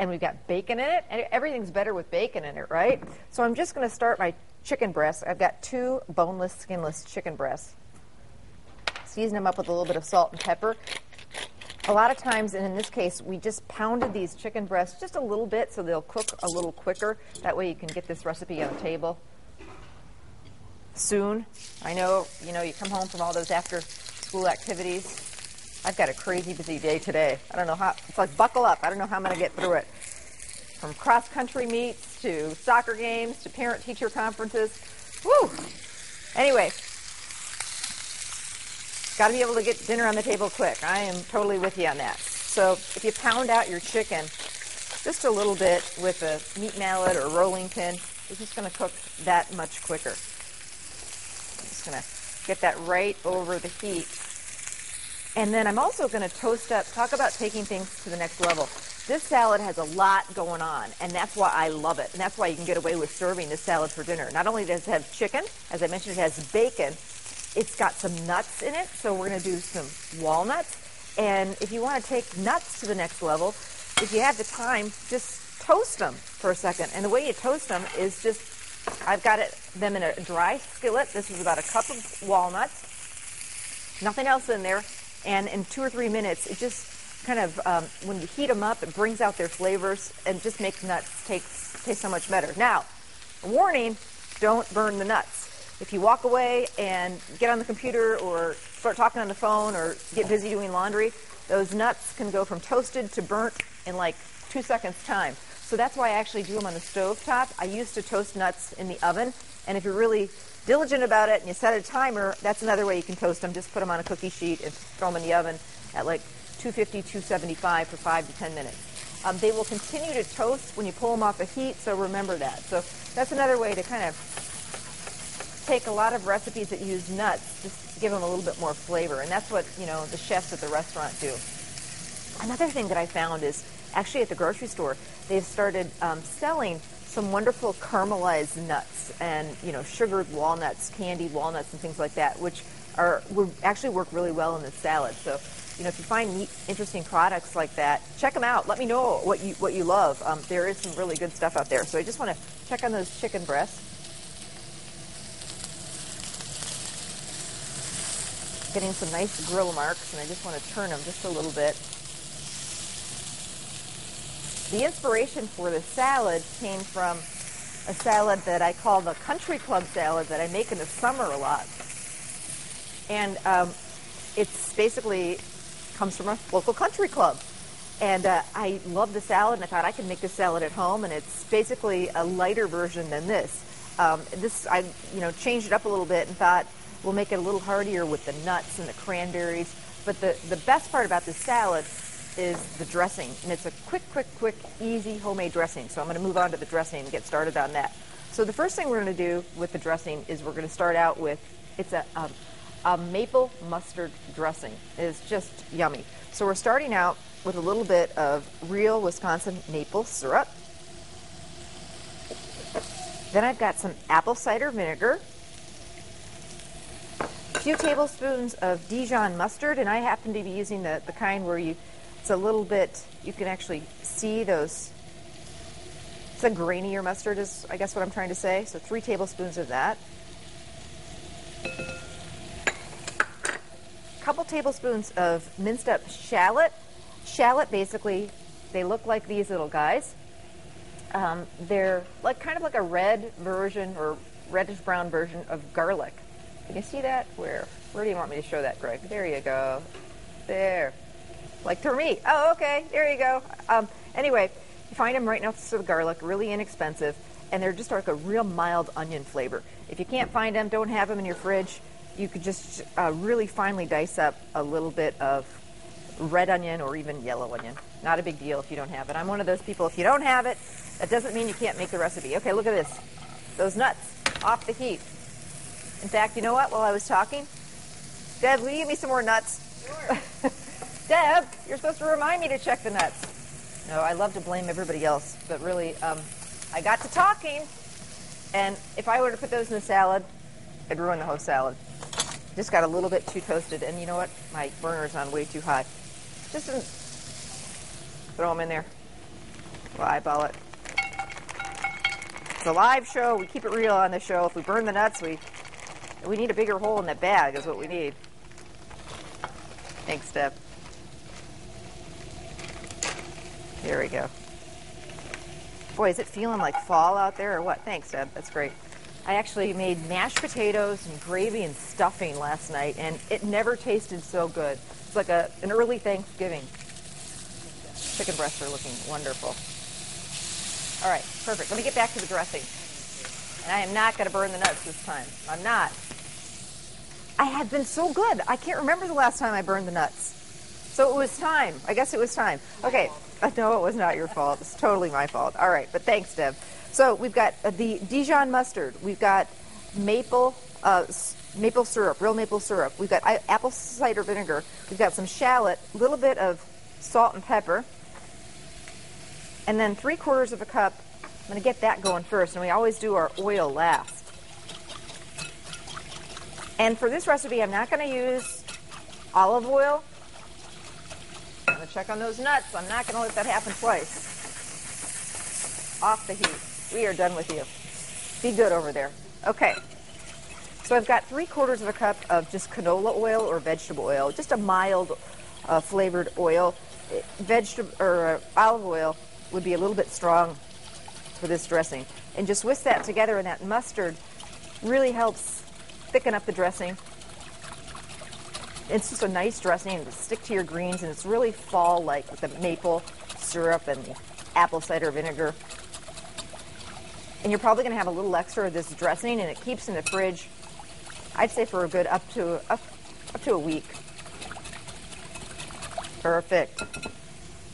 and we've got bacon in it, and everything's better with bacon in it, right? So I'm just going to start my chicken breasts. I've got 2 boneless, skinless chicken breasts. Season them up with a little bit of salt and pepper. A lot of times, and in this case, we just pounded these chicken breasts just a little bit so they'll cook a little quicker. That way you can get this recipe on the table soon. I know, you come home from all those after-school activities. I've got a crazy busy day today. I don't know how, it's like buckle up. I don't know how I'm going to get through it. From cross-country meets to soccer games to parent-teacher conferences. Woo! Anyway, got to be able to get dinner on the table quick. I am totally with you on that. So if you pound out your chicken just a little bit with a meat mallet or rolling pin, it's just going to cook that much quicker. I'm just going to get that right over the heat. And then I'm also going to toast up, talk about taking things to the next level. This salad has a lot going on, and that's why I love it. And that's why you can get away with serving this salad for dinner. Not only does it have chicken, as I mentioned, it has bacon. It's got some nuts in it, so we're going to do some walnuts. And if you want to take nuts to the next level, if you have the time, just toast them for a second. And the way you toast them is just, I've got them in a dry skillet. This is about a cup of walnuts, nothing else in there. And in 2 or 3 minutes, it just kind of, when you heat them up, it brings out their flavors and just makes nuts taste so much better. Now, warning, don't burn the nuts. If you walk away and get on the computer or start talking on the phone or get busy doing laundry, those nuts can go from toasted to burnt in like 2 seconds time. So that's why I actually do them on the stove top. I used to toast nuts in the oven, and if you're really diligent about it and you set a timer, that's another way you can toast them. Just put them on a cookie sheet and throw them in the oven at like 250, 275 for 5 to 10 minutes. They will continue to toast when you pull them off the heat, so remember that. So that's another way to kind of take a lot of recipes that use nuts, just give them a little bit more flavor. And that's what, the chefs at the restaurant do. Another thing that I found is actually at the grocery store, they've started selling some wonderful caramelized nuts and, sugared walnuts, candied walnuts and things like that, which would actually work really well in this salad. So, if you find neat, interesting products like that, check them out. Let me know what you love. There is some really good stuff out there. So I just want to check on those chicken breasts. Getting some nice grill marks, and I just want to turn them just a little bit. The inspiration for the salad came from a salad that I call the country club salad that I make in the summer a lot. And it's basically comes from a local country club. And I love the salad, and I thought I could make this salad at home, and it's basically a lighter version than this. I changed it up a little bit and thought we'll make it a little heartier with the nuts and the cranberries. But the best part about this salad is the dressing, and it's a quick, easy homemade dressing. So I'm going to move on to the dressing and get started on that. So the first thing we're going to do with the dressing is we're going to start out with, it's a maple mustard dressing. It's just yummy. So we're starting out with a little bit of real Wisconsin maple syrup. Then I've got some apple cider vinegar, a few tablespoons of Dijon mustard, and I happen to be using the kind where it's a little bit, you can actually see those, it's a grainier mustard is, I guess what I'm trying to say. So 3 tablespoons of that. A couple tablespoons of minced up shallot. Shallot, basically, they look like these little guys. They're kind of like a red version or reddish-brown version of garlic. Can you see that? Where do you want me to show that, Greg? There you go. There. Like for me. Oh, okay. There you go. Anyway, you find them right next to the garlic, really inexpensive, and they're just like a real mild onion flavor. If you can't find them, don't have them in your fridge, you could just really finely dice up a little bit of red onion or even yellow onion. Not a big deal if you don't have it. I'm one of those people, if you don't have it, that doesn't mean you can't make the recipe. Okay, look at this. Those nuts off the heat. In fact, you know what? While I was talking, Deb, will you give me some more nuts? Sure. Deb, you're supposed to remind me to check the nuts. No, I love to blame everybody else, but really, I got to talking, and if I were to put those in the salad, it'd ruin the whole salad. Just got a little bit too toasted, and you know what? My burner's on way too high. Just throw them in there. We'll eyeball it. It's a live show. We keep it real on the show. If we burn the nuts, we need a bigger hole in that bag is what we need. Thanks, Deb. There we go. Boy, is it feeling like fall out there or what? Thanks, Deb. That's great. I actually made mashed potatoes and gravy and stuffing last night, and it never tasted so good. It's like an early Thanksgiving. Chicken breasts are looking wonderful. All right, perfect. Let me get back to the dressing. And I am not going to burn the nuts this time. I'm not. I had been so good. I can't remember the last time I burned the nuts. So it was time. I guess it was time. Okay. No, it was not your fault. It's totally my fault. All right, but thanks, Deb. So we've got the Dijon mustard. We've got maple syrup, real maple syrup. We've got apple cider vinegar. We've got some shallot, a little bit of salt and pepper, and then 3/4 of a cup. I'm going to get that going first, and we always do our oil last. And for this recipe, I'm not going to use olive oil. I'm going to check on those nuts. I'm not going to let that happen twice. Off the heat. We are done with you. Be good over there. Okay. So I've got 3/4 of a cup of just canola oil or vegetable oil, just a mild flavored oil. Vegetable or olive oil would be a little bit strong for this dressing. And just whisk that together, and that mustard really helps thicken up the dressing. It's just a nice dressing to stick to your greens, and it's really fall-like with the maple syrup and the apple cider vinegar. And you're probably going to have a little extra of this dressing, and it keeps in the fridge, I'd say, for a good up to a week. Perfect.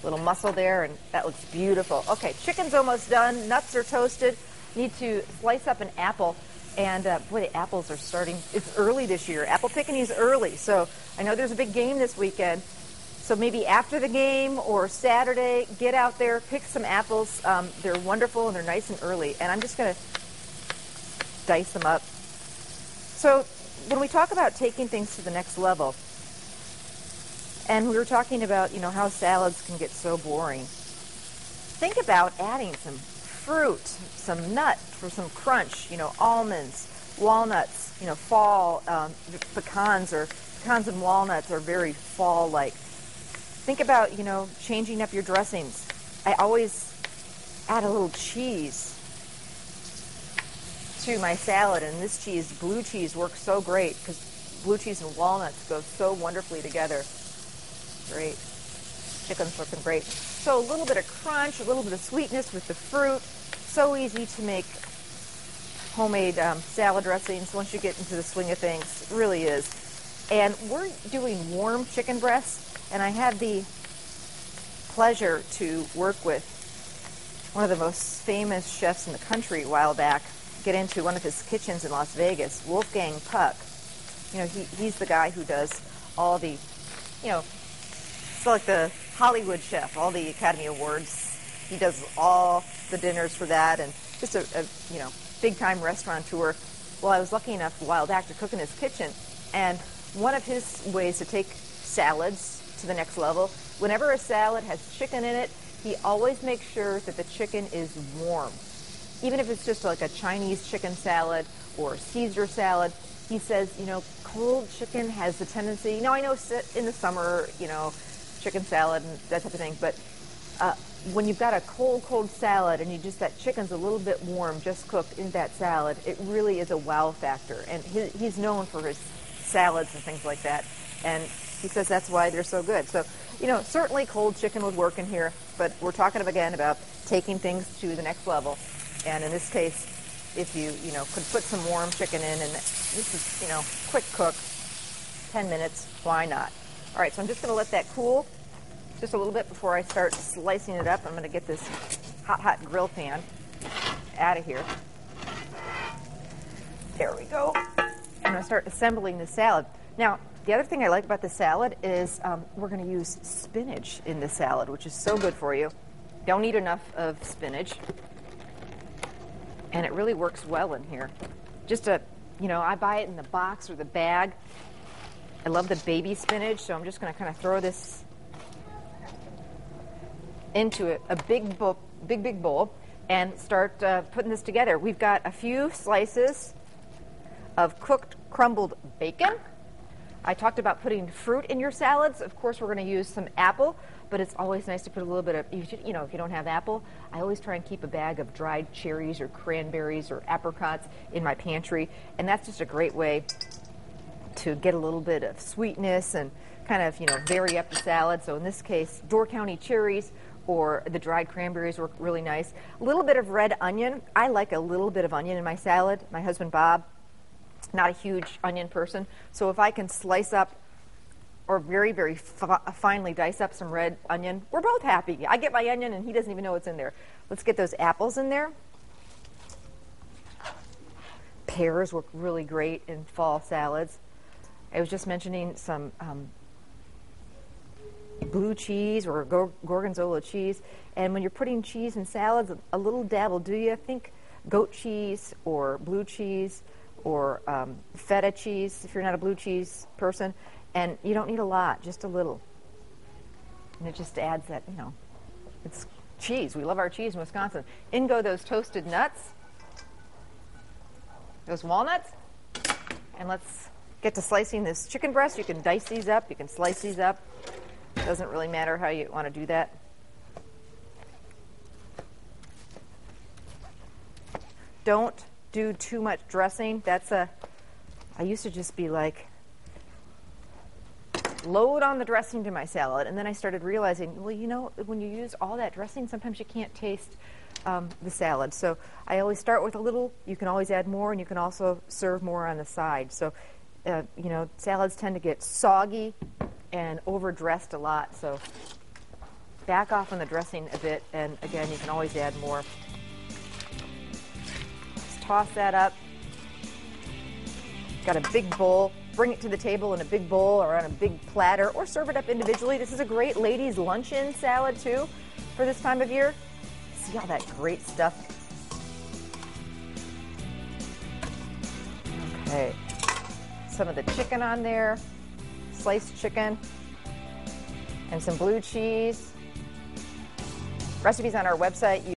Little muscle there, and that looks beautiful. Okay, chicken's almost done. Nuts are toasted. Need to slice up an apple. And boy, the apples are starting. It's early this year. Apple picking is early. So I know there's a big game this weekend. So maybe after the game or Saturday, get out there, pick some apples. They're wonderful and they're nice and early. And I'm just going to dice them up. So when we talk about taking things to the next level, and we were talking about, how salads can get so boring, think about adding some fruit, some nut for some crunch, almonds, walnuts, fall, pecans and walnuts are very fall-like. Think about, changing up your dressings. I always add a little cheese to my salad, and this cheese, blue cheese, works so great because blue cheese and walnuts go so wonderfully together. Great. Chicken's looking great. So a little bit of crunch, a little bit of sweetness with the fruit. So easy to make homemade salad dressings once you get into the swing of things. It really is. And we're doing warm chicken breasts, and I had the pleasure to work with one of the most famous chefs in the country a while back, get into one of his kitchens in Las Vegas, Wolfgang Puck. He's the guy who does all the, it's like the Hollywood chef, all the Academy Awards. He does all the dinners for that, and just a big-time restaurateur. Well, I was lucky enough a while back to cook in his kitchen, and one of his ways to take salads to the next level, whenever a salad has chicken in it, he always makes sure that the chicken is warm. Even if it's just like a Chinese chicken salad or a Caesar salad, he says, cold chicken has the tendency, I know in the summer, chicken salad and that type of thing, but when you've got a cold salad and that chicken's a little bit warm, just cooked in that salad, it really is a wow factor. And he's known for his salads and things like that. And he says that's why they're so good. So, certainly cold chicken would work in here, but we're talking again about taking things to the next level. And in this case, if you, could put some warm chicken in, and this is, quick cook, 10 minutes, why not? All right, so I'm just going to let that cool just a little bit before I start slicing it up. I'm going to get this hot grill pan out of here. There we go. I'm going to start assembling the salad. Now, the other thing I like about the salad is we're going to use spinach in the salad, which is so good for you. Don't need enough of spinach. And it really works well in here. I buy it in the box or the bag. I love the baby spinach, so I'm just going to kind of throw this into a big bowl and start putting this together. We've got a few slices of cooked crumbled bacon. I talked about putting fruit in your salads. Of course, we're going to use some apple, but it's always nice to put a little bit of, you know, if you don't have apple, I always try and keep a bag of dried cherries or cranberries or apricots in my pantry, and that's just a great way to get a little bit of sweetness and kind of, you know, vary up the salad. So in this case, Door County cherries or the dried cranberries work really nice. A little bit of red onion. I like a little bit of onion in my salad. My husband, Bob, not a huge onion person. So if I can slice up or very, very finely dice up some red onion, we're both happy. I get my onion and he doesn't even know what's in there. Let's get those apples in there. Pears work really great in fall salads. I was just mentioning some blue cheese or gorgonzola cheese. And when you're putting cheese in salads, a little dab will do you. Think goat cheese or blue cheese or feta cheese if you're not a blue cheese person. And you don't need a lot, just a little. And it just adds that, you know, it's cheese. We love our cheese in Wisconsin. In go those toasted nuts, those walnuts. And let's get to slicing this chicken breast. You can dice these up. You can slice these up. Doesn't really matter how you want to do that. Don't do too much dressing. I used to just be like, load on the dressing to my salad, and then I started realizing, well, you know, when you use all that dressing, sometimes you can't taste the salad. So I always start with a little. You can always add more, and you can also serve more on the side. So, you know, salads tend to get soggy and overdressed a lot. So back off on the dressing a bit, and again, you can always add more. Just toss that up. Got a big bowl. Bring it to the table in a big bowl or on a big platter, or serve it up individually. This is a great ladies' luncheon salad, too, for this time of year. See all that great stuff? Okay. Some of the chicken on there, sliced chicken, and some blue cheese. Recipes on our website.